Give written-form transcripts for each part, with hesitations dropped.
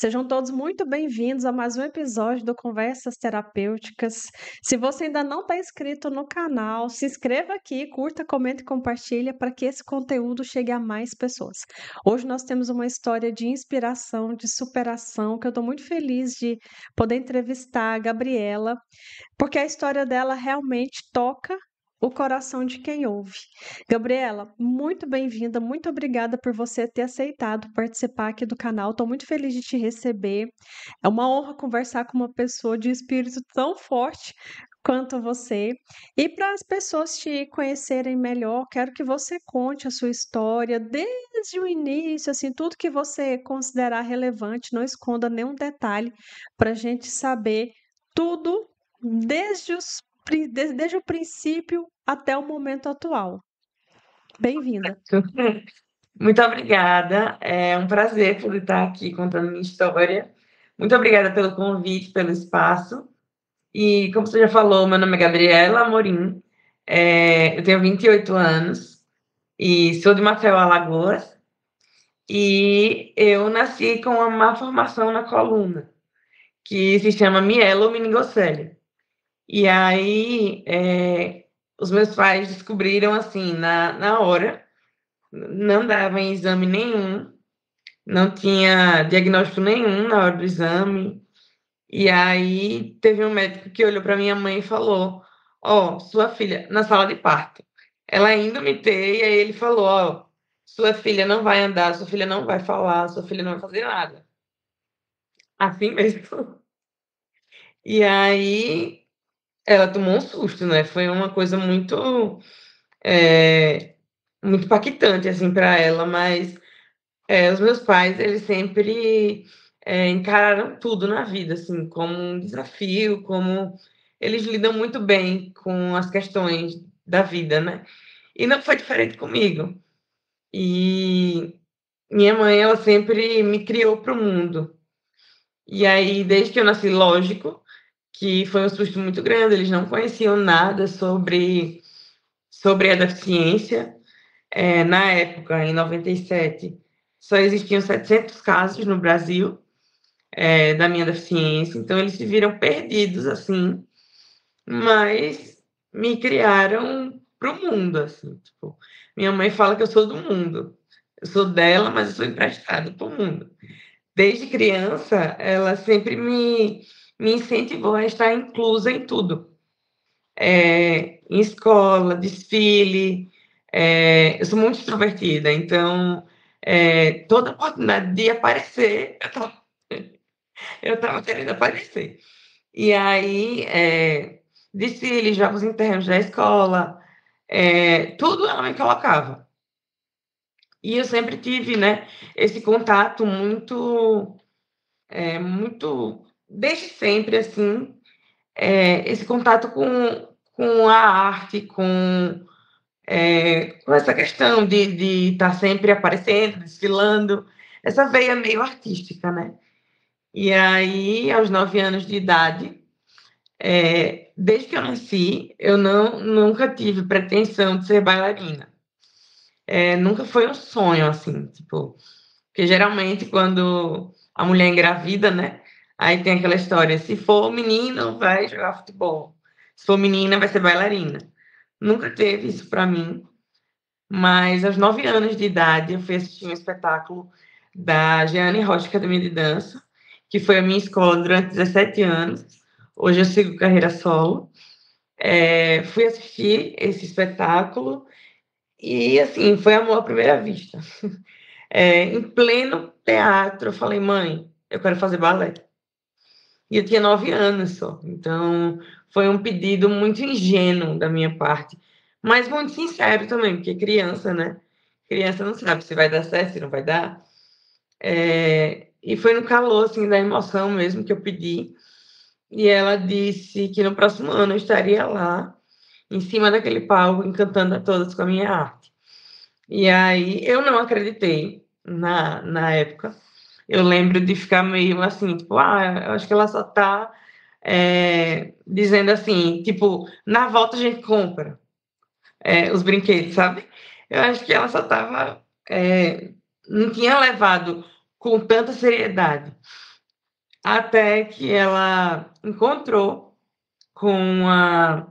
Sejam todos muito bem-vindos a mais um episódio do Conversas Terapêuticas. Se você ainda não está inscrito no canal, se inscreva aqui, curta, comenta e compartilha para que esse conteúdo chegue a mais pessoas. Hoje nós temos uma história de inspiração, de superação, que eu estou muito feliz de poder entrevistar a Gabriela, porque a história dela realmente toca o coração de quem ouve. Gabriela, muito bem-vinda, muito obrigada por você ter aceitado participar aqui do canal. Estou muito feliz de te receber. É uma honra conversar com uma pessoa de espírito tão forte quanto você. E para as pessoas te conhecerem melhor, quero que você conte a sua história desde o início, assim, tudo que você considerar relevante, não esconda nenhum detalhe para a gente saber tudo desde o princípio até o momento atual. Bem-vinda. Muito obrigada, é um prazer poder estar aqui contando minha história. Muito obrigada pelo convite, pelo espaço. E como você já falou, meu nome é Gabriela Amorim, eu tenho 28 anos e sou de Maceió, Alagoas. E eu nasci com uma má formação na coluna, que se chama mielomeningocele. E aí, os meus pais descobriram assim, na hora, não dava em exame nenhum, não tinha diagnóstico nenhum na hora do exame. E aí teve um médico que olhou para minha mãe e falou: Ó, sua filha, na sala de parto, ela indo me ter, e aí ele falou: Ó, sua filha não vai andar, sua filha não vai falar, sua filha não vai fazer nada. Assim mesmo. E aí ela tomou um susto, né? Foi uma coisa é, muito impactante, assim, para ela, mas os meus pais, eles sempre encararam tudo na vida, assim, como um desafio, como eles lidam muito bem com as questões da vida, né? E não foi diferente comigo. E minha mãe, ela sempre me criou para o mundo. E aí, desde que eu nasci, lógico, que foi um susto muito grande, eles não conheciam nada sobre a deficiência. Na época, em 97, só existiam 700 casos no Brasil, da minha deficiência, então eles se viram perdidos, assim, mas me criaram para o mundo, assim, tipo, minha mãe fala que eu sou do mundo, eu sou dela, mas eu sou emprestada para o mundo. Desde criança, ela sempre me incentivou a estar inclusa em tudo, em escola, desfile. Eu sou muito extrovertida, então toda oportunidade de aparecer, eu estava querendo aparecer. E aí, desfile, jogos internos da escola, tudo ela me colocava. E eu sempre tive, né, esse contato muito, desde sempre, assim, esse contato com a arte, com essa questão de estar sempre aparecendo, desfilando, essa veia meio artística, né? E aí, aos 9 anos de idade, desde que eu nasci, eu nunca tive pretensão de ser bailarina. Nunca foi um sonho, assim, tipo, porque geralmente quando a mulher engravida, né? Aí tem aquela história, se for menino, vai jogar futebol. Se for menina, vai ser bailarina. Nunca teve isso para mim. Mas aos 9 anos de idade, eu fui assistir um espetáculo da Jeane Rocha Academia de Dança, que foi a minha escola durante 17 anos. Hoje eu sigo carreira solo. Fui assistir esse espetáculo e, assim, foi amor à primeira vista. Em pleno teatro, eu falei, mãe, eu quero fazer balé. E eu tinha 9 anos só. Então, foi um pedido muito ingênuo da minha parte, mas muito sincero também, porque criança, né? Criança não sabe se vai dar certo, se não vai dar. E foi no calor, assim, da emoção mesmo que eu pedi. E ela disse que no próximo ano eu estaria lá, em cima daquele palco, encantando a todos com a minha arte. E aí eu não acreditei na época. Eu lembro de ficar meio assim, tipo, eu acho que ela só tá dizendo assim, tipo, na volta a gente compra os brinquedos, sabe? Eu acho que ela só tava, não tinha levado com tanta seriedade. até que ela encontrou com a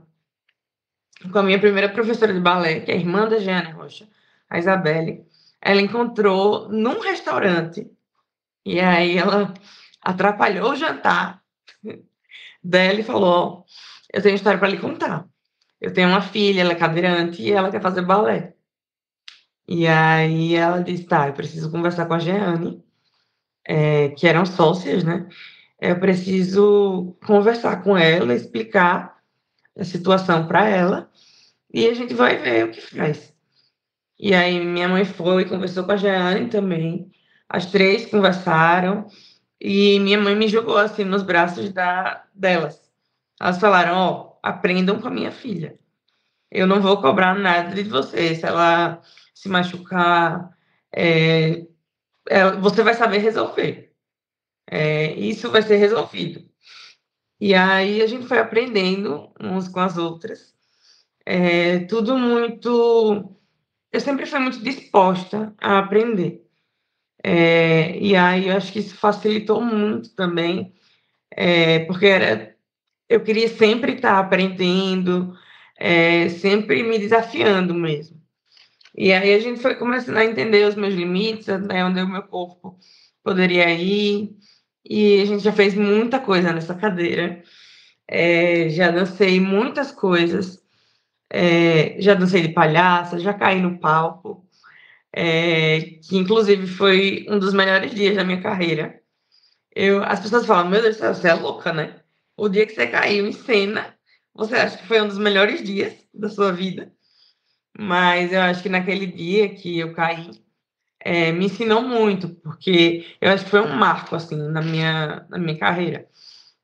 minha primeira professora de balé, que é a irmã da Jeane Rocha, a Isabelle. Ela encontrou num restaurante, e aí ela atrapalhou o jantar dela e falou: "Ó, eu tenho história para lhe contar. Eu tenho uma filha, ela é cadeirante e ela quer fazer balé". E aí ela disse: "Tá, eu preciso conversar com a Jeane", que eram sócias, né. Eu preciso conversar com ela, explicar a situação para ela, e a gente vai ver o que faz. E aí minha mãe foi, conversou com a Jeane também, as 3 conversaram, e minha mãe me jogou, assim, nos braços delas. Elas falaram: "Ó, aprendam com a minha filha. Eu não vou cobrar nada de vocês, se ela se machucar, eh, você vai saber resolver. Isso vai ser resolvido". E aí a gente foi aprendendo uns com as outras, tudo muito eu sempre fui muito disposta a aprender. E aí eu acho que isso facilitou muito também, porque eu queria sempre estar aprendendo, sempre me desafiando mesmo. E aí a gente foi começando a entender os meus limites, até onde o meu corpo poderia ir, e a gente já fez muita coisa nessa cadeira. Já dancei muitas coisas, já dancei de palhaça, já caí no palco, que inclusive foi um dos melhores dias da minha carreira. As pessoas falam: "Meu Deus do céu, você é louca, né? O dia que você caiu em cena, você acha que foi um dos melhores dias da sua vida?". Mas eu acho que naquele dia que eu caí, me ensinou muito, porque eu acho que foi um marco, assim, na minha carreira.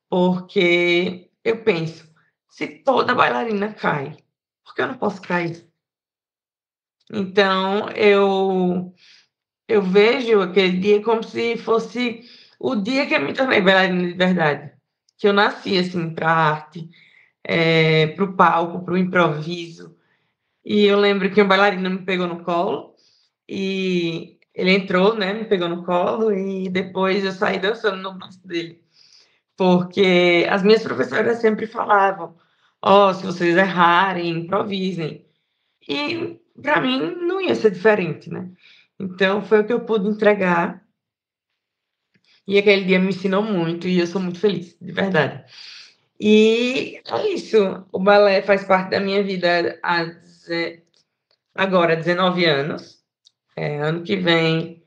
Porque eu penso: "Se toda bailarina cai, por que eu não posso cair?". Então eu vejo aquele dia como se fosse o dia que eu me tornei bailarina de verdade, que eu nasci, assim, para a arte, para o palco, para o improviso. E eu lembro que um bailarino me pegou no colo, e ele entrou, né, me pegou no colo e depois eu saí dançando no braço dele. Porque as minhas professoras sempre falavam: "Ó, se vocês errarem, improvisem". E para mim não ia ser diferente, né. Então foi o que eu pude entregar, e aquele dia me ensinou muito e eu sou muito feliz, de verdade. E é isso, o balé faz parte da minha vida há agora 19 anos. Ano que vem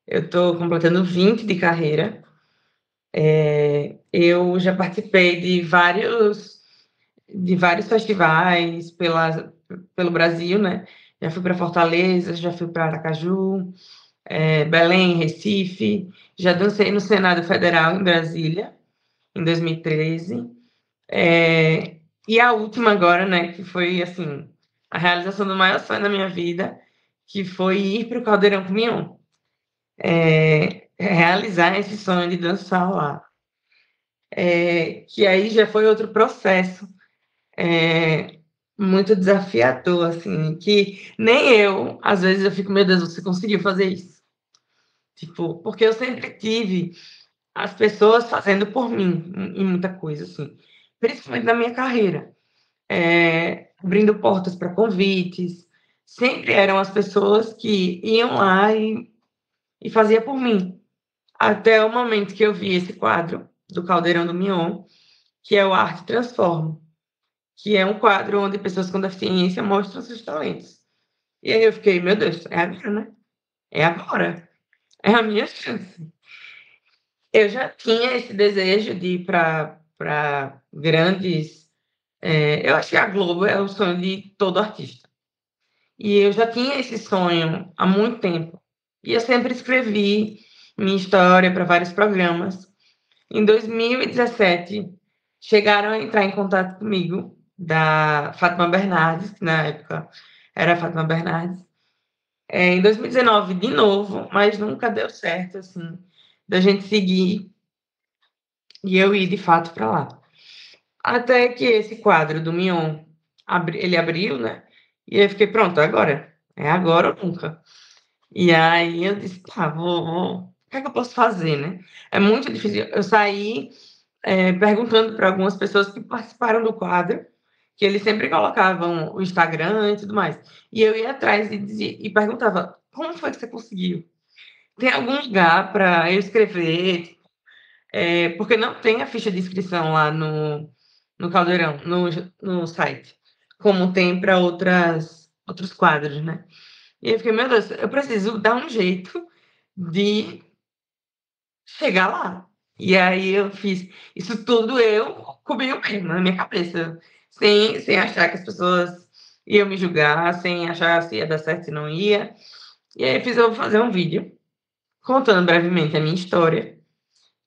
eu estou completando 20 de carreira. Eu já participei de vários festivais pelo Brasil, né. Já fui para Fortaleza, já fui para Aracaju, Belém, Recife, já dancei no Senado Federal em Brasília, em 2013. E a última agora, né, que foi, assim, a realização do maior sonho da minha vida, que foi ir para o Caldeirão com Mignon, realizar esse sonho de dançar lá. Que aí já foi outro processo, muito desafiador, assim, que nem eu, às vezes eu fico: "Meu Deus, você conseguiu fazer isso?". Tipo, porque eu sempre tive as pessoas fazendo por mim em muita coisa, assim, principalmente na minha carreira, abrindo portas para convites, sempre eram as pessoas que iam lá e fazia por mim. Até o momento que eu vi esse quadro do Caldeirão do Mignon, que é o Arte Transforma, que é um quadro onde pessoas com deficiência mostram seus talentos. E aí eu fiquei: "Meu Deus, é agora, né? É agora, é a minha chance". Eu já tinha esse desejo de ir para grandes, eu acho que a Globo é o sonho de todo artista. E eu já tinha esse sonho há muito tempo. E eu sempre escrevi minha história para vários programas. Em 2017, chegaram a entrar em contato comigo, da Fátima Bernardes, que na época era a Fátima Bernardes. Em 2019, de novo, mas nunca deu certo, assim, da gente seguir e eu ir de fato para lá. Até que esse quadro do Mignon ele abriu, né? E aí eu fiquei: "Pronto, agora. É agora ou nunca". E aí eu disse: "Tá, vou". que é que eu posso fazer, né? É muito difícil. Eu saí perguntando para algumas pessoas que participaram do quadro, que eles sempre colocavam o Instagram e tudo mais. E eu ia atrás e perguntava: como foi que você conseguiu? Tem algum lugar para eu escrever? Porque não tem a ficha de inscrição lá no Caldeirão, no site, como tem para outros quadros, né? E aí eu fiquei, meu Deus, eu preciso dar um jeito de chegar lá. E aí eu fiz isso tudo eu comigo mesma, na minha cabeça, sem achar que as pessoas iam me julgar, sem achar se ia dar certo, se não ia. E aí eu vou fazer um vídeo contando brevemente a minha história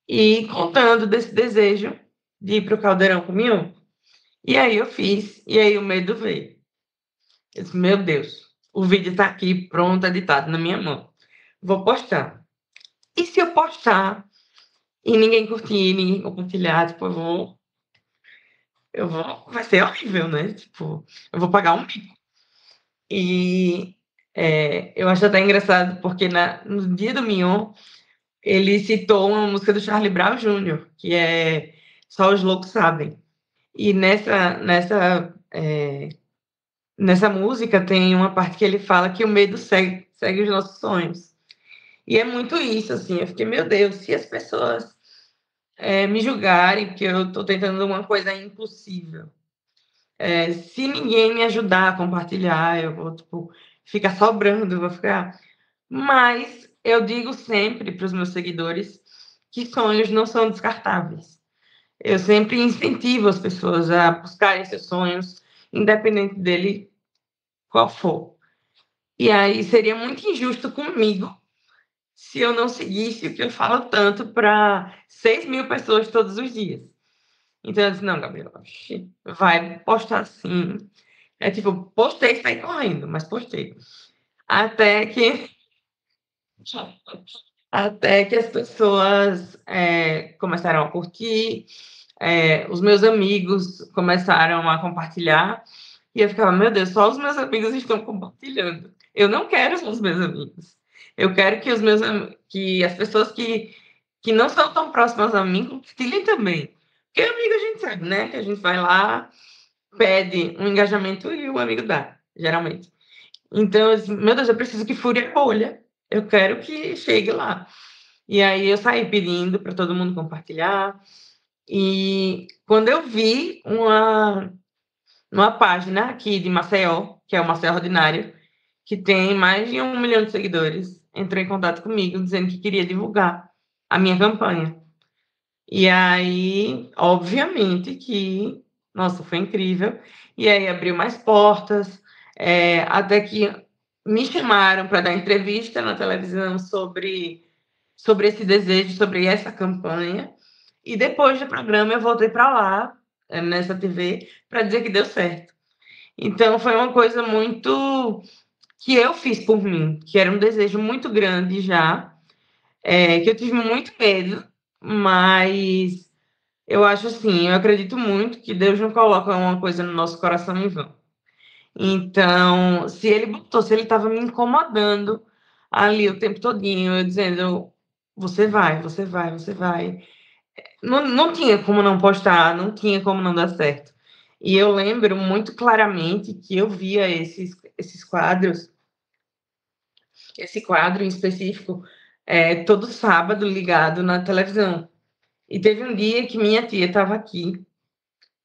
e contando desse desejo de ir para o Caldeirão comigo. E aí eu fiz, e aí o medo veio. Eu disse, meu Deus, o vídeo está aqui pronto, editado na minha mão. Vou postar. E se eu postar e ninguém curtir, ninguém compartilhar, tipo, vai ser horrível, né? Tipo, eu vou pagar um mico. E eu acho até engraçado, porque no dia do Mignon, ele citou uma música do Charlie Brown Jr., que é Só os Loucos Sabem. E nessa música tem uma parte que ele fala que o medo segue os nossos sonhos. E é muito isso, assim. Eu fiquei, meu Deus, se as pessoas me julgarem porque eu estou tentando uma coisa impossível, se ninguém me ajudar a compartilhar, eu vou, tipo, ficar sobrando, vou ficar. Mas eu digo sempre para os meus seguidores que sonhos não são descartáveis. Eu sempre incentivo as pessoas a buscarem seus sonhos, independente dele qual for. E aí seria muito injusto comigo se eu não seguisse o que eu falo tanto para 6.000 pessoas todos os dias. Então eu disse, não, Gabriela, vai postar sim. É tipo, postei e saí correndo, mas postei. Até que, até que as pessoas começaram a curtir, os meus amigos começaram a compartilhar, e eu ficava, meu Deus, só os meus amigos estão compartilhando. Eu não quero só os meus amigos. Eu quero que que as pessoas que não são tão próximas a mim compartilhem também. Porque amigo a gente sabe, né? Que a gente vai lá, pede um engajamento e o amigo dá, geralmente. Então, eu disse, meu Deus, eu preciso que fure a bolha. Eu quero que chegue lá. E aí eu saí pedindo para todo mundo compartilhar. E quando eu vi uma página aqui de Maceió, que é o Maceió Ordinário, que tem mais de 1 milhão de seguidores, entrou em contato comigo dizendo que queria divulgar a minha campanha. E aí, obviamente que, nossa, foi incrível. E aí abriu mais portas, até que me chamaram para dar entrevista na televisão sobre esse desejo, sobre essa campanha. E depois do programa eu voltei para lá, nessa TV, para dizer que deu certo. Então foi uma coisa muito que eu fiz por mim, que era um desejo muito grande já, que eu tive muito medo, mas eu acho assim, eu acredito muito que Deus não coloca uma coisa no nosso coração em vão. Então, se ele estava me incomodando ali o tempo todinho, eu dizendo, você vai, você vai, você vai. Não tinha como não postar, não tinha como não dar certo. E eu lembro muito claramente que eu via esses quadros, esse quadro em específico, todo sábado ligado na televisão. E teve um dia que minha tia estava aqui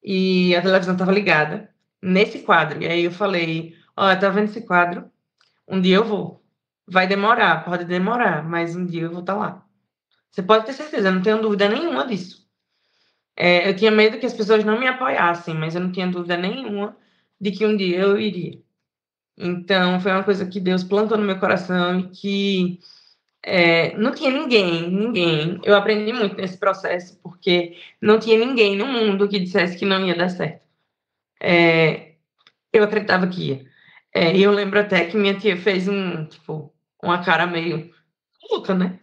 e a televisão estava ligada nesse quadro. E aí eu falei: olha, tá vendo esse quadro? Um dia eu vou. Vai demorar, pode demorar, mas um dia eu vou estar lá. Você pode ter certeza, eu não tenho dúvida nenhuma disso. Eu tinha medo que as pessoas não me apoiassem, mas eu não tinha dúvida nenhuma de que um dia eu iria. Então, foi uma coisa que Deus plantou no meu coração e que não tinha ninguém. Eu aprendi muito nesse processo, porque não tinha ninguém no mundo que dissesse que não ia dar certo. Eu acreditava que ia. E eu lembro até que minha tia fez tipo, uma cara meio louca, né?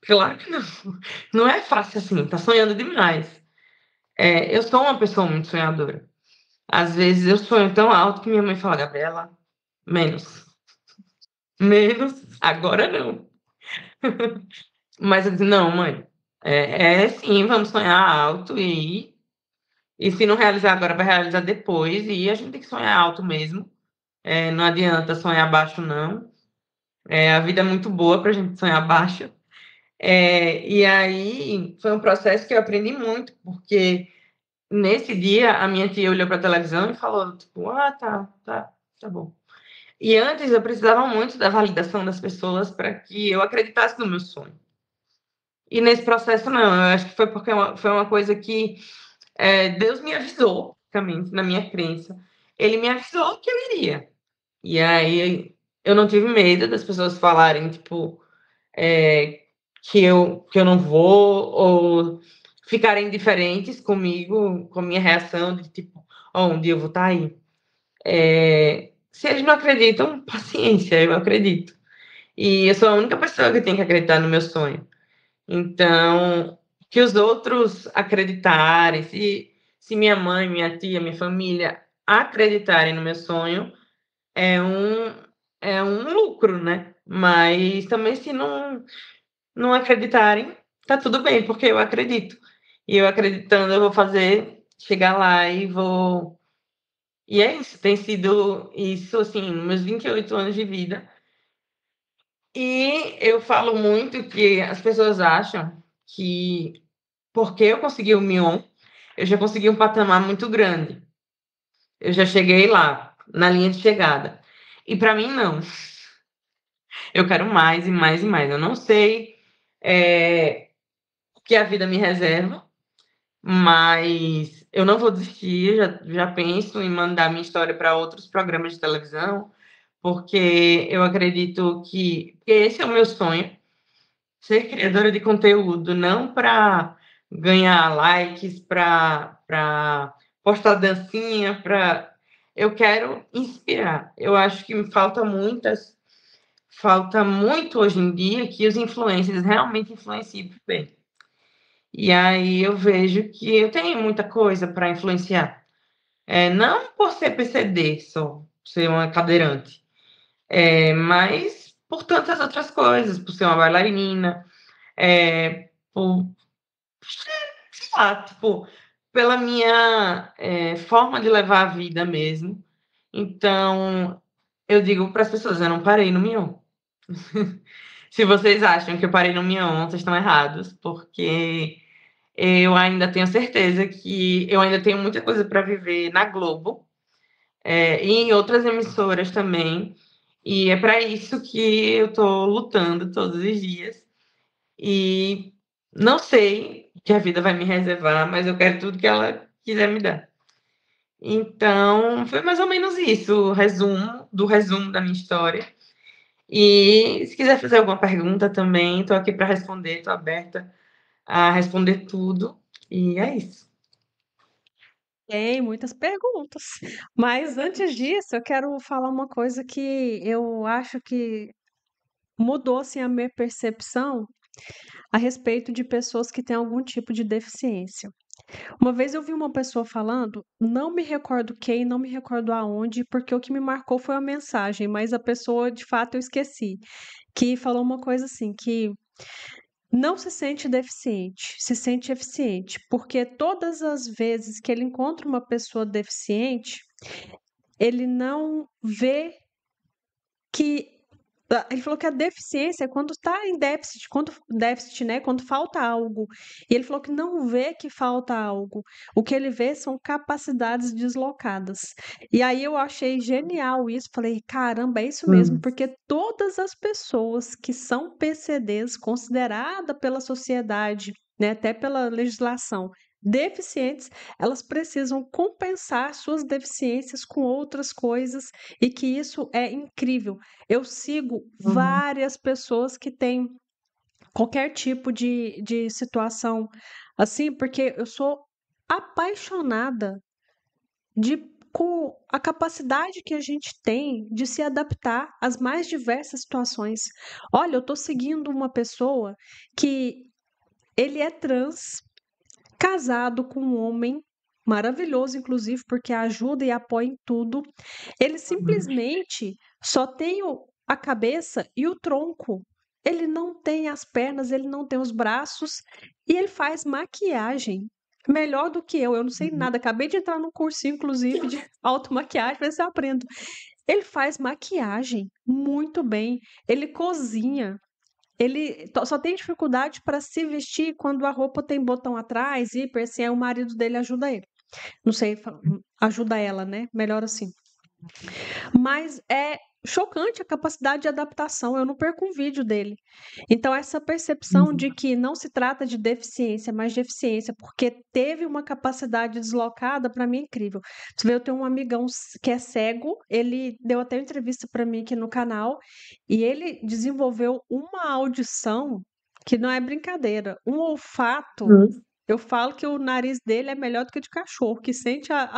Claro que não. Não é fácil assim, tá sonhando demais. Eu sou uma pessoa muito sonhadora. Às vezes eu sonho tão alto que minha mãe fala, Gabriela, menos. Menos, agora não. Mas eu disse: "Não, mãe, é sim, vamos sonhar alto e se não realizar agora, vai realizar depois, e a gente tem que sonhar alto mesmo, não adianta sonhar baixo não, a vida é muito boa pra gente sonhar baixo". E aí foi um processo que eu aprendi muito, porque nesse dia a minha tia olhou pra televisão e falou, tipo: "Ah, tá bom". E antes eu precisava muito da validação das pessoas para que eu acreditasse no meu sonho. E nesse processo não, eu acho que foi porque foi uma coisa que, Deus me avisou, basicamente, na minha crença. Ele me avisou que eu iria. E aí eu não tive medo das pessoas falarem, tipo, que eu não vou, ou ficarem indiferentes comigo, com a minha reação de tipo: "Ó, um dia eu vou estar aí". Se eles não acreditam, paciência, eu acredito. E eu sou a única pessoa que tem que acreditar no meu sonho. Então, que os outros acreditarem, se minha mãe, minha tia, minha família acreditarem no meu sonho, é um é um lucro, né. Mas também se não acreditarem, tá tudo bem, porque eu acredito. E eu acreditando, eu vou fazer, chegar lá e vou e é isso, tem sido isso, assim, nos meus 28 anos de vida. E eu falo muito que as pessoas acham que porque eu consegui o Mion, eu já consegui um patamar muito grande. Eu já cheguei lá, na linha de chegada. E para mim não. Eu quero mais e mais e mais. Eu não sei, o que a vida me reserva, mas eu não vou desistir. Já penso em mandar minha história para outros programas de televisão, porque eu acredito que esse é o meu sonho. Ser criadora de conteúdo, não para ganhar likes, para postar dancinha, para eu quero inspirar. Eu acho que me falta muito hoje em dia que os influencers realmente influenciem para o bem. E aí eu vejo que eu tenho muita coisa para influenciar. Não por ser PCD só, ser uma cadeirante, mas por tantas outras coisas, por ser uma bailarina, por sei lá, tipo, pela minha, forma de levar a vida mesmo. Então, eu digo para as pessoas: "Eu não parei no Mion". Se vocês acham que eu parei no Mion, vocês estão errados, porque eu ainda tenho certeza que eu ainda tenho muita coisa para viver na Globo, e em outras emissoras também, e é para isso que eu estou lutando todos os dias. E não sei o que a vida vai me reservar, mas eu quero tudo que ela quiser me dar. Então, foi mais ou menos isso, o resumo da minha história. E se quiser fazer alguma pergunta também, estou aqui para responder, estou aberta a responder tudo. E é isso. Tem muitas perguntas. Mas antes disso, eu quero falar uma coisa que eu acho que mudou assim, a minha percepção a respeito de pessoas que têm algum tipo de deficiência. Uma vez eu vi uma pessoa falando, não me recordo quem, não me recordo aonde, porque o que me marcou foi a mensagem, mas a pessoa de fato eu esqueci, que falou uma coisa assim, que não se sente deficiente, se sente eficiente, porque todas as vezes que ele encontra uma pessoa deficiente, ele não vê que ele falou que a deficiência é quando está em déficit, quando déficit, né, quando falta algo. E ele falou que não vê que falta algo. O que ele vê são capacidades deslocadas. E aí eu achei genial isso. Falei, caramba, é isso mesmo, Hum. porque todas as pessoas que são PCDs, considerada pela sociedade, né, até pela legislação, deficientes, elas precisam compensar suas deficiências com outras coisas e que isso é incrível. Eu sigo Uhum. várias pessoas que têm qualquer tipo de situação assim, porque eu sou apaixonada de com a capacidade que a gente tem de se adaptar às mais diversas situações. Olha, eu estou seguindo uma pessoa que ele é trans, casado com um homem maravilhoso, inclusive, porque ajuda e apoia em tudo. Ele Uhum. simplesmente só tem a cabeça e o tronco. ele não tem as pernas, ele não tem os braços e ele faz maquiagem melhor do que eu. Eu não sei Uhum. nada. Acabei de entrar num cursinho, inclusive, de automaquiagem, ver se eu aprendo. Ele faz maquiagem muito bem. Ele cozinha. Ele só tem dificuldade para se vestir quando a roupa tem botão atrás, zíper, assim, aí o marido dele ajuda ele. Não sei, ajuda ela, né? Melhor assim. Mas é chocante a capacidade de adaptação, eu não perco um vídeo dele. Então, essa percepção de que não se trata de deficiência, mas de eficiência, porque teve uma capacidade deslocada, para mim é incrível. Você vê, eu tenho um amigão que é cego, ele deu até uma entrevista para mim aqui no canal, e ele desenvolveu uma audição que não é brincadeira, um olfato. Uhum. Eu falo que o nariz dele é melhor do que o de cachorro, que sente a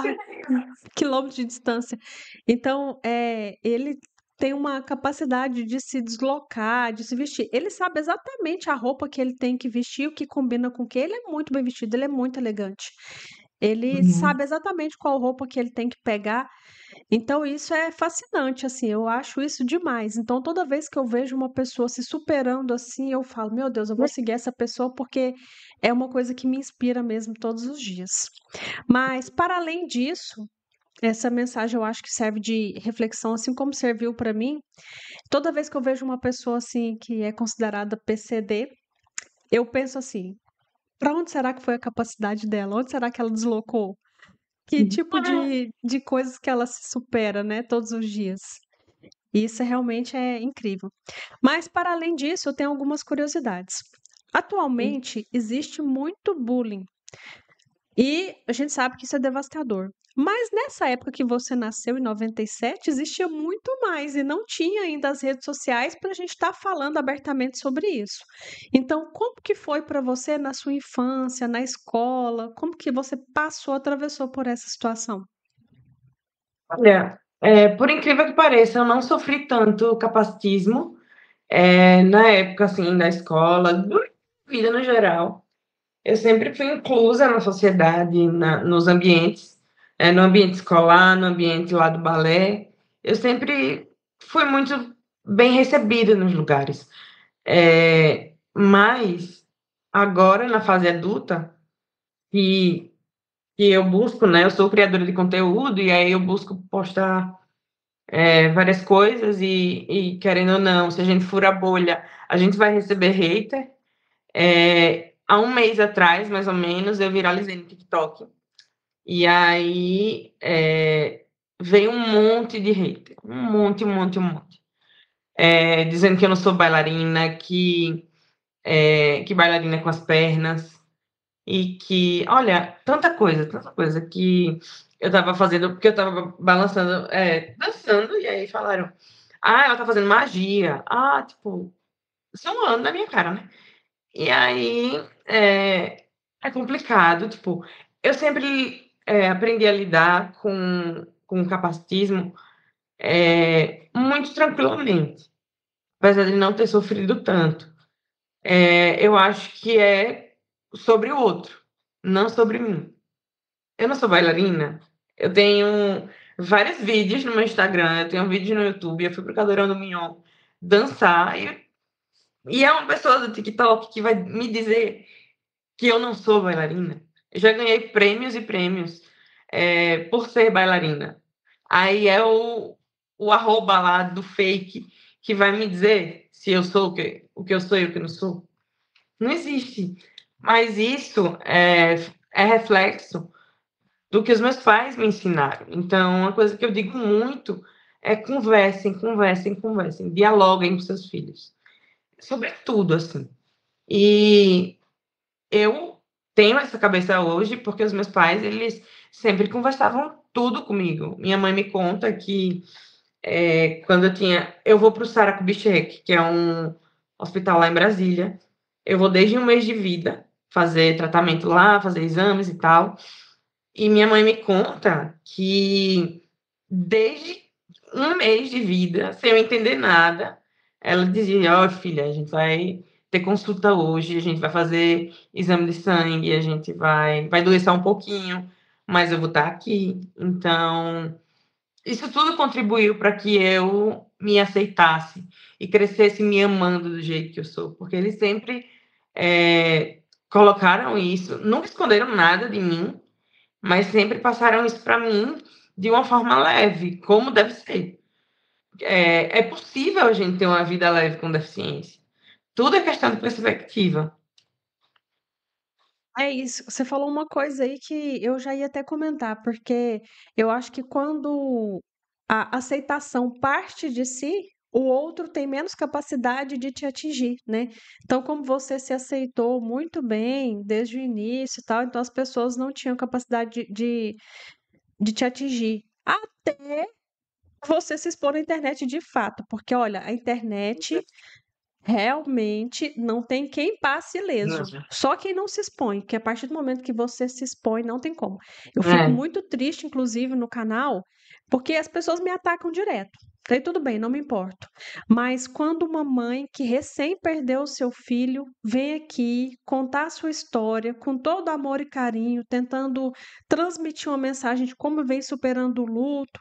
quilômetros de distância. Então, ele tem uma capacidade de se deslocar, de se vestir. Ele sabe exatamente a roupa que ele tem que vestir, o que combina com o que. Ele é muito bem vestido, ele é muito elegante. Ele Uhum. sabe exatamente qual roupa que ele tem que pegar. Então, isso é fascinante, assim, eu acho isso demais. Então, toda vez que eu vejo uma pessoa se superando assim, eu falo, meu Deus, eu vou seguir essa pessoa porque é uma coisa que me inspira mesmo todos os dias. Mas, para além disso, essa mensagem eu acho que serve de reflexão, assim como serviu para mim. Toda vez que eu vejo uma pessoa assim que é considerada PCD, eu penso assim: para onde será que foi a capacidade dela? Onde será que ela deslocou? Que tipo de coisas que ela se supera, né, todos os dias? Isso realmente é incrível. Mas, para além disso, eu tenho algumas curiosidades. Atualmente, existe muito bullying e a gente sabe que isso é devastador. Mas nessa época que você nasceu, em 97, existia muito mais e não tinha ainda as redes sociais para a gente estar falando abertamente sobre isso. Então, como que foi para você na sua infância, na escola? Como que você passou, atravessou por essa situação? Olha, por incrível que pareça, eu não sofri tanto capacitismo, na época, assim, da escola, da vida no geral. Eu sempre fui inclusa na sociedade, nos ambientes, no ambiente escolar, no ambiente lá do balé. Eu sempre fui muito bem recebida nos lugares. Mas agora, na fase adulta, que, que eu busco, né? Eu sou criadora de conteúdo e aí eu busco postar várias coisas querendo ou não, se a gente fura a bolha, a gente vai receber hater. Há um mês atrás, mais ou menos, eu viralizei no TikTok. E aí veio um monte de hater. Um monte, um monte, um monte. Dizendo que eu não sou bailarina, que bailarina é com as pernas. E que, olha, tanta coisa que eu tava fazendo, porque eu tava balançando, dançando, e aí falaram, ela tá fazendo magia. Tipo, zoando na minha cara, né? E aí é complicado, tipo, eu sempre aprendi a lidar com o capacitismo muito tranquilamente, apesar de não ter sofrido tanto. Eu acho que é sobre o outro, não sobre mim. Eu não sou bailarina, eu tenho vários vídeos no meu Instagram, eu tenho um vídeo no YouTube, eu fui pro Caldeirão do Mignon dançar, e é uma pessoa do TikTok que vai me dizer que eu não sou bailarina. Eu já ganhei prêmios e prêmios por ser bailarina. Aí é o arroba lá do fake que vai me dizer se eu sou o que eu sou e o que eu não sou. Não existe. Mas isso é reflexo do que os meus pais me ensinaram. Então, uma coisa que eu digo muito é conversem, conversem, conversem, dialoguem com seus filhos. Sobre tudo, assim. E eu tenho essa cabeça hoje porque os meus pais, eles sempre conversavam tudo comigo. Minha mãe me conta que quando eu vou para o Saracubicheque, que é um hospital lá em Brasília. Eu vou desde um mês de vida fazer tratamento lá, fazer exames e tal. E minha mãe me conta que desde um mês de vida, sem eu entender nada, ela dizia: Ó, filha, a gente vai ter consulta hoje, a gente vai fazer exame de sangue, a gente vai doer só um pouquinho, mas eu vou estar aqui. Então, isso tudo contribuiu para que eu me aceitasse e crescesse me amando do jeito que eu sou, porque eles sempre colocaram isso, nunca esconderam nada de mim, mas sempre passaram isso para mim de uma forma leve, como deve ser. É possível a gente ter uma vida leve com deficiência. Tudo é questão de perspectiva. É isso, você falou uma coisa aí que eu já ia até comentar, porque eu acho que quando a aceitação parte de si, o outro tem menos capacidade de te atingir, né? Então, como você se aceitou muito bem desde o início e tal, então as pessoas não tinham capacidade de te atingir. Até você se expor na internet de fato, porque olha, a internet realmente não tem quem passe ileso. Só quem não se expõe, que a partir do momento que você se expõe, não tem como. Eu fico É, muito triste, inclusive, no canal, porque as pessoas me atacam direto. Daí tudo bem, não me importo. Mas quando uma mãe que recém perdeu o seu filho vem aqui contar a sua história com todo amor e carinho, tentando transmitir uma mensagem de como vem superando o luto,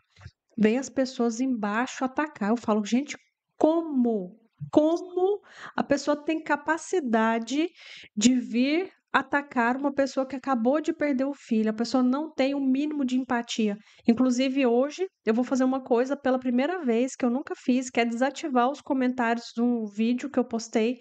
vem as pessoas embaixo atacar. Eu falo, gente, como? Como a pessoa tem capacidade de vir atacar uma pessoa que acabou de perder o filho? A pessoa não tem o mínimo de empatia. Inclusive, hoje eu vou fazer uma coisa pela primeira vez que eu nunca fiz, que é desativar os comentários de um vídeo que eu postei.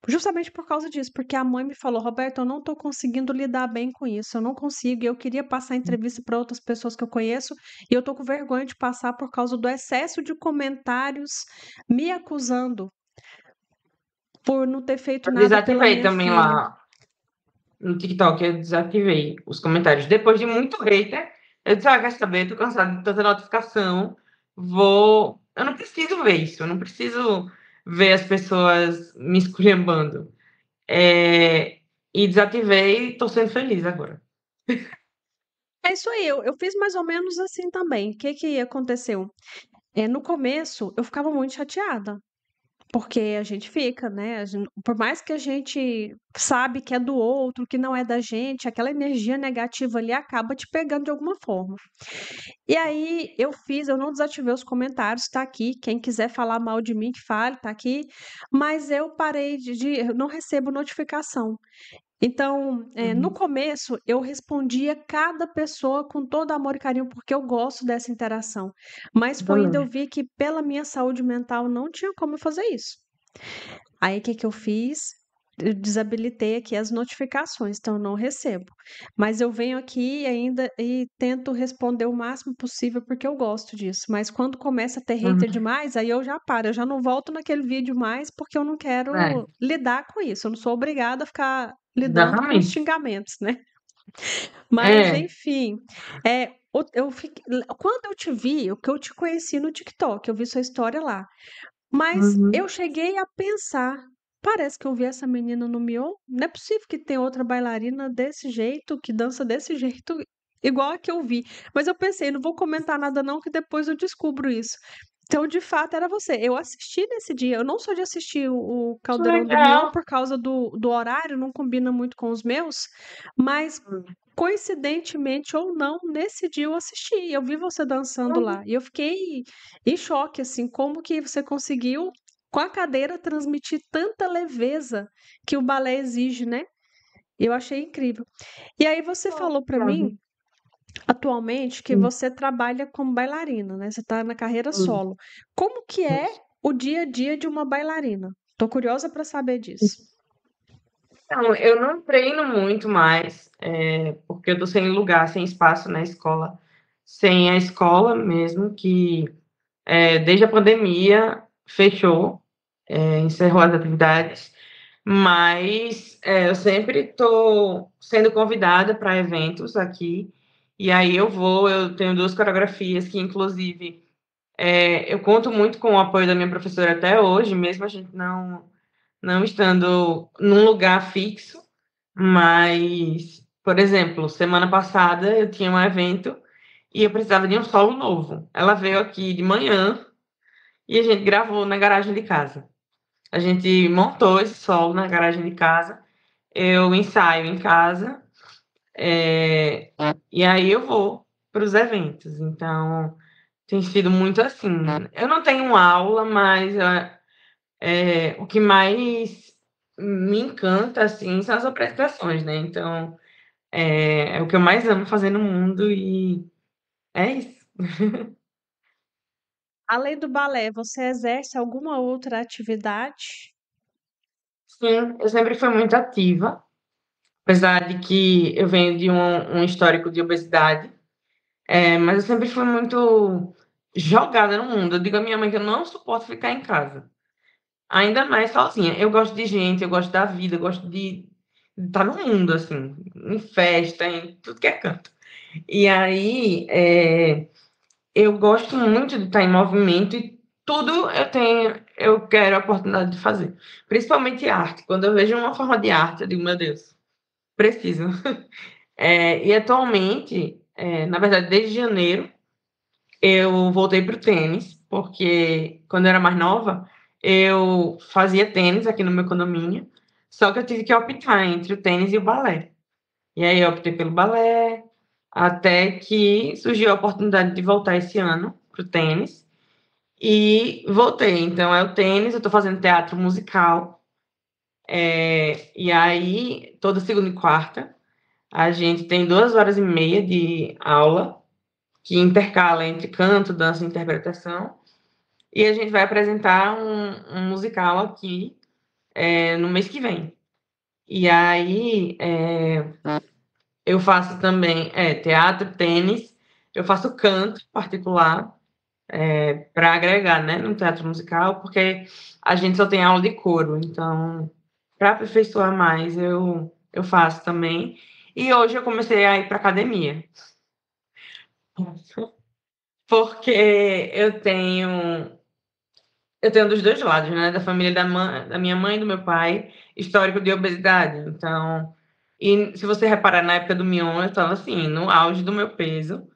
Justamente por causa disso, porque a mãe me falou: Roberto, eu não estou conseguindo lidar bem com isso, eu não consigo. E eu queria passar a entrevista para outras pessoas que eu conheço, e eu estou com vergonha de passar por causa do excesso de comentários me acusando por não ter feito eu nada pela desativei minha também filha. lá no TikTok, eu desativei os comentários. Depois de muito hater, eu disse, quer saber, tô cansada de tanta notificação, vou... Eu não preciso ver isso, eu não preciso ver as pessoas me esculhambando. E desativei e tô sendo feliz agora. É isso aí, eu fiz mais ou menos assim também. O que que aconteceu? No começo, eu ficava muito chateada. Porque a gente fica, né? Por mais que a gente sabe que é do outro, que não é da gente, aquela energia negativa ali acaba te pegando de alguma forma. E aí eu não desativei os comentários, tá aqui. Quem quiser falar mal de mim, que fale, tá aqui. Mas eu parei eu não recebo notificação. Então, no Uhum. começo, eu respondia cada pessoa com todo amor e carinho, porque eu gosto dessa interação. Mas foi indo eu Também. vi que pela minha saúde mental não tinha como eu fazer isso. Aí o que que eu fiz? Eu desabilitei aqui as notificações, então eu não recebo. Mas eu venho aqui ainda e tento responder o máximo possível porque eu gosto disso. Mas quando começa a ter hater Uhum. demais, aí eu já paro, eu já não volto naquele vídeo mais porque eu não É, quero lidar com isso. Eu não sou obrigada a ficar lidando com os exatamente. xingamentos, né? Mas É. enfim, quando eu te vi, o que eu te conheci no TikTok, eu vi sua história lá. Mas eu Uhum. cheguei a pensar, parece que eu vi essa menina no Mion, não é possível que tenha outra bailarina desse jeito, que dança desse jeito, igual a que eu vi. Mas eu pensei, não vou comentar nada não, que depois eu descubro isso. Então, de fato, era você. Eu assisti nesse dia. Eu não sou de assistir o Que Caldeirão do Mion legal. por causa do horário, não combina muito com os meus, mas coincidentemente ou não, nesse dia eu assisti. Eu vi você dançando Uhum. lá. E eu fiquei em choque, assim, como que você conseguiu, com a cadeira, transmitir tanta leveza que o balé exige, né? Eu achei incrível. E aí você falou para mim, Obrigada. atualmente, que Sim, você trabalha como bailarina, né? Você está na carreira sim. solo. Como que é o dia a dia de uma bailarina? Tô curiosa para saber disso. Então, eu não treino muito mais, porque eu tô sem lugar, sem espaço na escola, sem a escola mesmo, que desde a pandemia fechou, encerrou as atividades, mas eu sempre estou sendo convidada para eventos aqui, e aí eu tenho duas coreografias que, inclusive, eu conto muito com o apoio da minha professora até hoje, mesmo a gente não estando num lugar fixo, mas, por exemplo, semana passada eu tinha um evento e eu precisava de um solo novo. Ela veio aqui de manhã e a gente gravou na garagem de casa. A gente montou esse solo na garagem de casa, eu ensaio em casa, e aí eu vou para os eventos. Então, tem sido muito assim. Eu não tenho aula, mas o que mais me encanta, assim, são as apresentações, né? Então, é o que eu mais amo fazer no mundo e é isso. Além do balé, você exerce alguma outra atividade? Sim, eu sempre fui muito ativa, apesar de que eu venho de um histórico de obesidade, mas eu sempre fui muito jogada no mundo. Eu digo à minha mãe que eu não suporto ficar em casa, ainda mais sozinha. Eu gosto de gente, eu gosto da vida, eu gosto de estar no mundo, assim, em festa, em tudo que é canto. E aí, eu gosto muito de estar em movimento e tudo eu quero a oportunidade de fazer, principalmente arte. Quando eu vejo uma forma de arte, eu digo: "Meu Deus, preciso". E atualmente, na verdade, desde janeiro, eu voltei para o tênis, porque quando eu era mais nova, eu fazia tênis aqui no meu condomínio, só que eu tive que optar entre o tênis e o balé. E aí eu optei pelo balé, até que surgiu a oportunidade de voltar esse ano para o tênis, e voltei. Então é o tênis, eu estou fazendo teatro musical, e aí toda segunda e quarta a gente tem 2 horas e meia de aula, que intercala entre canto, dança e interpretação, e a gente vai apresentar um musical aqui, no mês que vem. E aí, eu faço também teatro, tênis, eu faço canto particular, para agregar, né, no teatro musical, porque a gente só tem aula de coro, então, para aperfeiçoar mais, eu faço também. E hoje eu comecei a ir para academia, porque eu tenho dos 2 lados, né, da família da minha mãe e do meu pai, histórico de obesidade. Então, e se você reparar, na época do Mion, eu estava, assim, no auge do meu peso,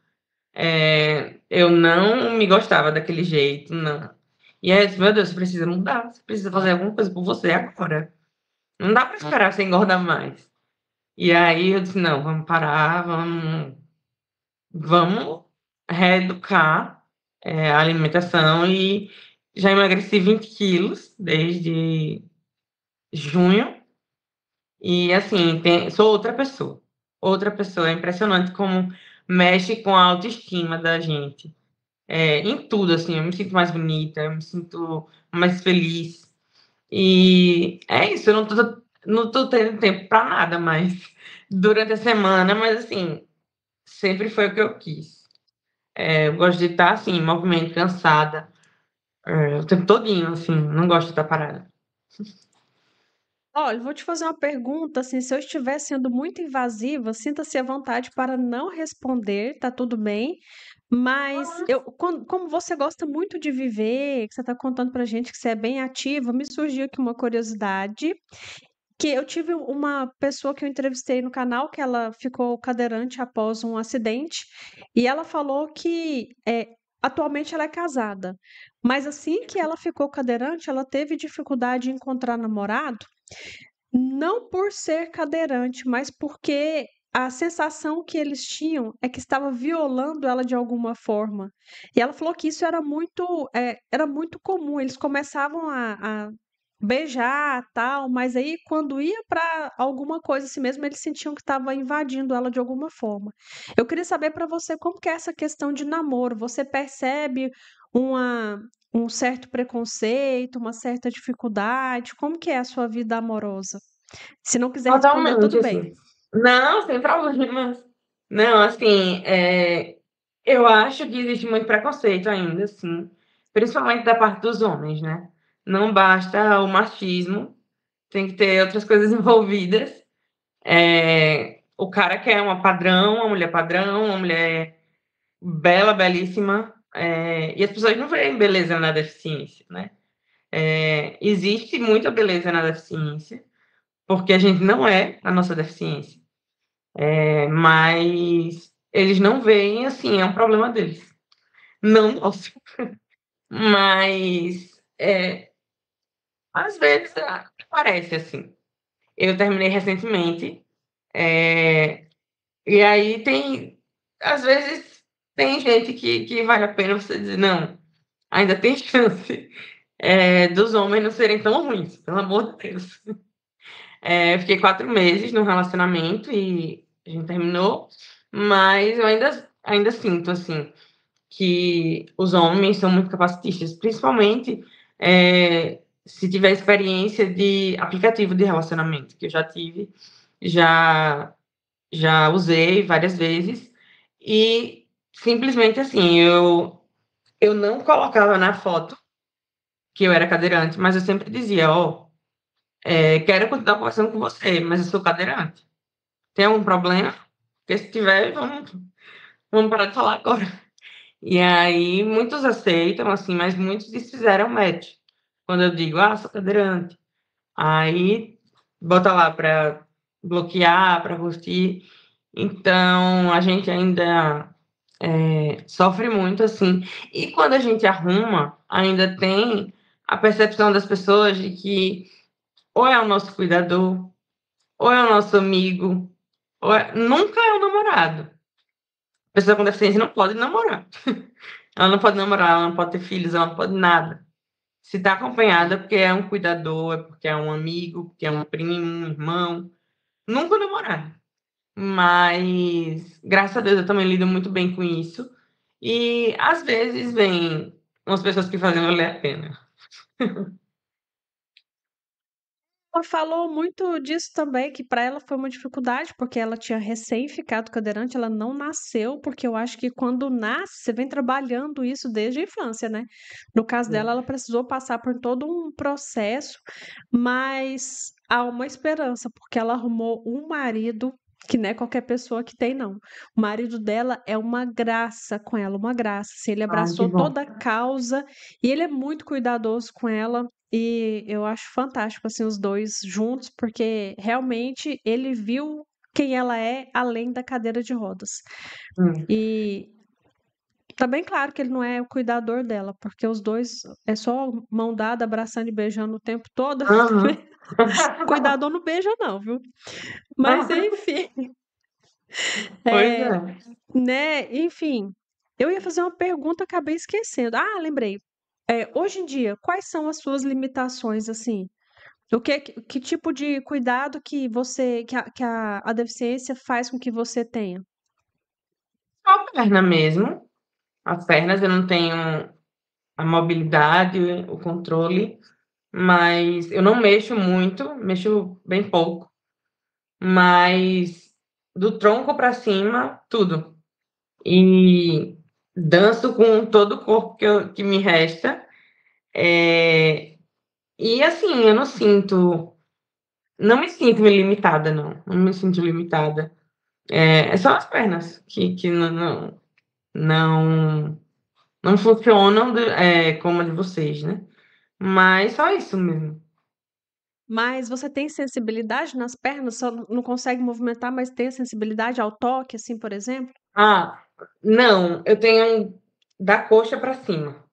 eu não me gostava daquele jeito, não. E aí eu disse: "Meu Deus, você precisa mudar, você precisa fazer alguma coisa por você agora. Não dá para esperar você engordar mais". E aí eu disse: "Não, vamos parar, vamos reeducar, a alimentação", e já emagreci 20 quilos desde junho e, assim, sou outra pessoa. É impressionante como mexe com a autoestima da gente. Em tudo, assim, eu me sinto mais bonita, eu me sinto mais feliz. E é isso, eu não tô tendo tempo para nada mais durante a semana, mas, assim, sempre foi o que eu quis. Eu gosto de estar, assim, em movimento, cansada, o tempo todinho, assim, não gosto de estar parada. Olha, vou te fazer uma pergunta, assim, se eu estiver sendo muito invasiva, sinta-se à vontade para não responder, tá tudo bem. Mas como você gosta muito de viver, que você está contando pra gente que você é bem ativa, me surgiu aqui uma curiosidade, que eu tive uma pessoa que eu entrevistei no canal, que ela ficou cadeirante após um acidente, e ela falou que atualmente ela é casada, mas assim que ela ficou cadeirante, ela teve dificuldade em encontrar namorado. Não por ser cadeirante, mas porque a sensação que eles tinham é que estava violando ela de alguma forma. E ela falou que isso era muito comum. Eles começavam a beijar, tal, mas aí quando ia para alguma coisa assim mesmo, eles sentiam que estava invadindo ela de alguma forma. Eu queria saber para você como que é essa questão de namoro. Você percebe uma um certo preconceito, uma certa dificuldade? Como que é a sua vida amorosa? Se não quiser responder, Totalmente, tudo bem. assim. Não, sem problemas. Não, assim, eu acho que existe muito preconceito ainda, assim, principalmente da parte dos homens, né. Não basta o machismo, tem que ter outras coisas envolvidas. O cara quer uma mulher padrão, uma mulher bela, belíssima, e as pessoas não veem beleza na deficiência, né. Existe muita beleza na deficiência, porque a gente não é a nossa deficiência. Mas eles não veem, assim, é um problema deles, não nosso. Mas, às vezes, aparece, assim. Eu terminei recentemente, e aí tem às vezes tem gente que vale a pena você dizer: "Não, ainda tem chance, dos homens não serem tão ruins, pelo amor de Deus". Fiquei 4 meses no relacionamento e a gente terminou, mas eu ainda sinto, assim, que os homens são muito capacitistas, principalmente, se tiver experiência de aplicativo de relacionamento, que eu já tive, já já usei várias vezes e simplesmente, assim, eu não colocava na foto que eu era cadeirante, mas eu sempre dizia: "Ó, quero continuar conversando com você, mas eu sou cadeirante. Tem algum problema? Porque se tiver, vamos parar de falar agora". E aí muitos aceitam, assim, mas muitos desfizeram match. Quando eu digo: "Ah, sou cadeirante", aí bota lá para bloquear, para curtir. Então a gente ainda, sofre muito, assim. E quando a gente arruma, ainda tem a percepção das pessoas de que ou é o nosso cuidador, ou é o nosso amigo, ou nunca é o namorado. Pessoa com deficiência não pode namorar. Ela não pode namorar, ela não pode ter filhos, ela não pode nada. Se está acompanhada é porque é um cuidador, é porque é um amigo, porque é um primo, um irmão, nunca um namorado. Mas, graças a Deus, eu também lido muito bem com isso. E, às vezes, vem umas pessoas que fazem valer a pena. Ela falou muito disso também, que para ela foi uma dificuldade, porque ela tinha recém ficado cadeirante, ela não nasceu, porque eu acho que quando nasce, você vem trabalhando isso desde a infância, né. No caso dela, ela precisou passar por todo um processo, mas há uma esperança, porque ela arrumou um marido que não é qualquer pessoa que tem não. O marido dela é uma graça com ela, uma graça, assim, ele Ai, que abraçou bom. toda a causa e ele é muito cuidadoso com ela. E eu acho fantástico, assim, os 2 juntos, porque realmente ele viu quem ela é além da cadeira de rodas. Hum. E tá bem claro que ele não é o cuidador dela, porque os 2 é só mão dada, abraçando e beijando o tempo todo. Aham. Cuidador não beija não, viu. Mas enfim, Pois eh, é. né, enfim, eu ia fazer uma pergunta, acabei esquecendo. Ah, lembrei. Hoje em dia, quais são as suas limitações, assim? O que tipo de cuidado que você que a deficiência faz com que você tenha? Só a perna mesmo, as pernas eu não tenho a mobilidade, o controle, mas eu não mexo muito, mexo bem pouco, mas do tronco para cima, tudo. E danço com todo o corpo que me resta, e assim, eu não me sinto limitada não, não me sinto limitada. É só as pernas que não não funcionam como a de vocês, né, mas só isso mesmo. Mas você tem sensibilidade nas pernas? Só não consegue movimentar, mas tem sensibilidade ao toque, assim, por exemplo? Ah, não, eu tenho da coxa para cima,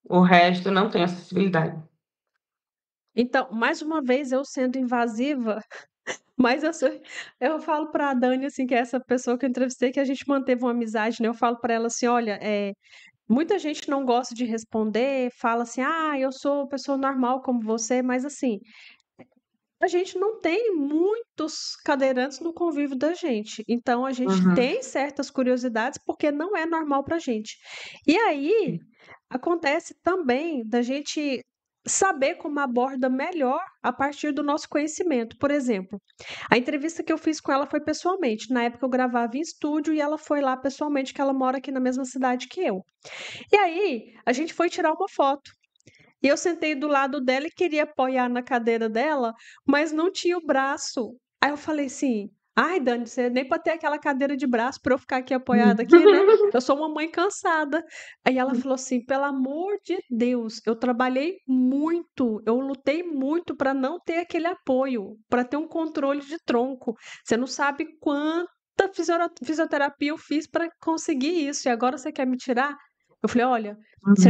o resto não tenho acessibilidade. Então, mais uma vez eu sendo invasiva, mas eu falo pra Dani, assim, que é essa pessoa que eu entrevistei, que a gente manteve uma amizade, né, eu falo pra ela assim: "Olha, muita gente não gosta de responder, fala assim: "Ah, eu sou pessoa normal como você", mas assim, a gente não tem muitos cadeirantes no convívio da gente, então a gente Uhum. tem certas curiosidades, porque não é normal pra gente. E aí, acontece também da gente saber como aborda melhor a partir do nosso conhecimento. Por exemplo, a entrevista que eu fiz com ela foi pessoalmente, na época eu gravava em estúdio e ela foi lá pessoalmente, que ela mora aqui na mesma cidade que eu. E aí, a gente foi tirar uma foto. E eu sentei do lado dela e queria apoiar na cadeira dela, mas não tinha o braço. Aí eu falei assim: "Ai, Dani, você nem para ter aquela cadeira de braço para eu ficar aqui apoiada aqui, né? Eu sou uma mãe cansada". Aí ela falou assim: "Pelo amor de Deus, eu trabalhei muito, eu lutei muito para não ter aquele apoio, para ter um controle de tronco. Você não sabe quanta fisioterapia eu fiz para conseguir isso, e agora você quer me tirar?". Eu falei: "Olha, Uhum.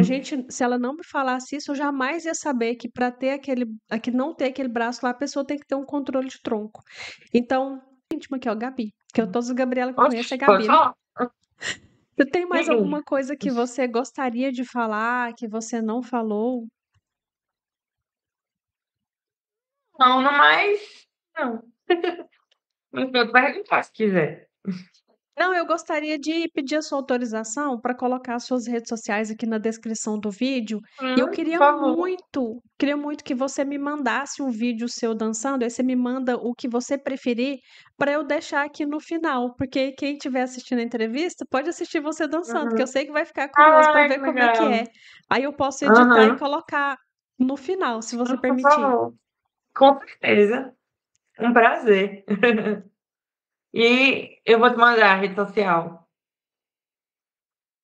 se ela não me falasse isso, eu jamais ia saber que para ter que não ter aquele braço lá, a pessoa tem que ter um controle de tronco". Então, íntima aqui, ó, Gabi, que eu todos os Gabriela que eu conheço é Oxe, pode Gabi, né. falar. Você tem mais Uhum. alguma coisa que você gostaria de falar, que você não falou? Não, no mais, não. Mas pode perguntar se quiser. Não, eu gostaria de pedir a sua autorização para colocar as suas redes sociais aqui na descrição do vídeo. E eu Por favor. queria muito que você me mandasse um vídeo seu dançando, aí você me manda o que você preferir para eu deixar aqui no final, porque quem estiver assistindo a entrevista pode assistir você dançando, que eu Uhum. sei que vai ficar curioso para Ai, ver que como é que é. legal. Aí eu posso editar e Aham. colocar no final, se você Por permitir. favor. Com certeza. Um prazer. E eu vou te mandar a rede social.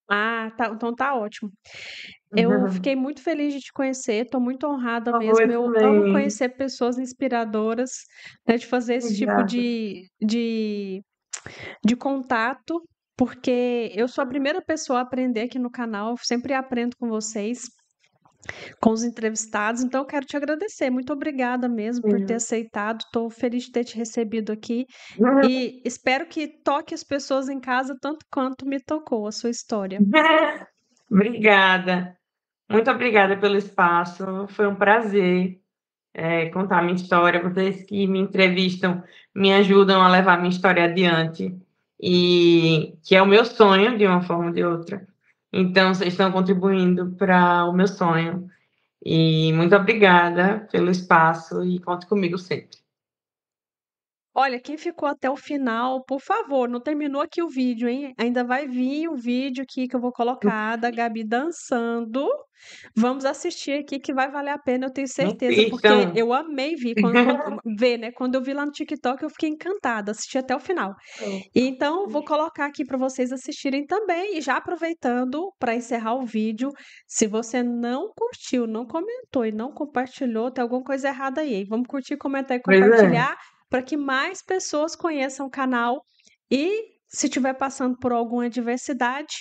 Ah, tá, então tá ótimo. Eu fiquei muito feliz de te conhecer, estou muito honrada Por favor, mesmo. eu Eu amo também. conhecer pessoas inspiradoras, né, de fazer esse tipo Obrigada. de contato, porque eu sou a primeira pessoa a aprender aqui no canal, eu sempre aprendo com vocês, com os entrevistados, então eu quero te agradecer. Muito obrigada mesmo por ter aceitado, estou feliz de ter te recebido aqui e espero que toque as pessoas em casa tanto quanto me tocou a sua história. Obrigada. Muito obrigada pelo espaço. Foi um prazer, contar minha história. Vocês que me entrevistam me ajudam a levar minha história adiante, e que é o meu sonho, de uma forma ou de outra. Então, vocês estão contribuindo para o meu sonho. E muito obrigada pelo espaço e conte comigo sempre. Olha, quem ficou até o final, por favor, não terminou aqui o vídeo, hein? Ainda vai vir o vídeo aqui que eu vou colocar da Gabi dançando. Vamos assistir aqui que vai valer a pena, eu tenho certeza, porque Insistam. eu amei ver, né? Quando eu vi lá no TikTok, eu fiquei encantada, assisti até o final. Então, vou colocar aqui para vocês assistirem também. E já aproveitando para encerrar o vídeo, se você não curtiu, não comentou e não compartilhou, tem alguma coisa errada aí. Vamos curtir, comentar e Pois é. compartilhar para que mais pessoas conheçam o canal. E se estiver passando por alguma adversidade,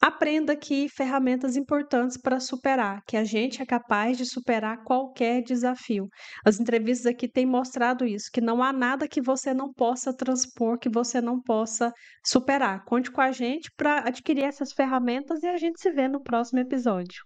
aprenda aqui ferramentas importantes para superar, que a gente é capaz de superar qualquer desafio. As entrevistas aqui têm mostrado isso, que não há nada que você não possa transpor, que você não possa superar. Conte com a gente para adquirir essas ferramentas e a gente se vê no próximo episódio.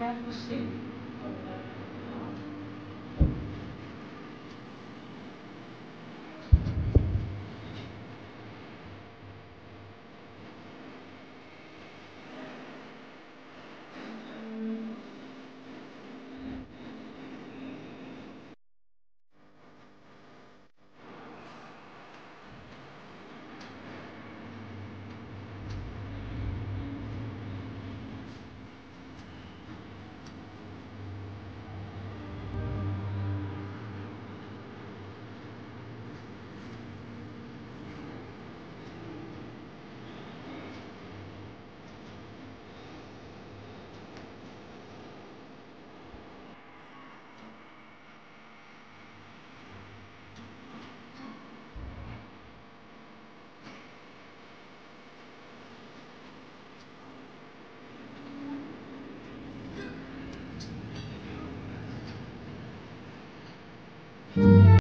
É você.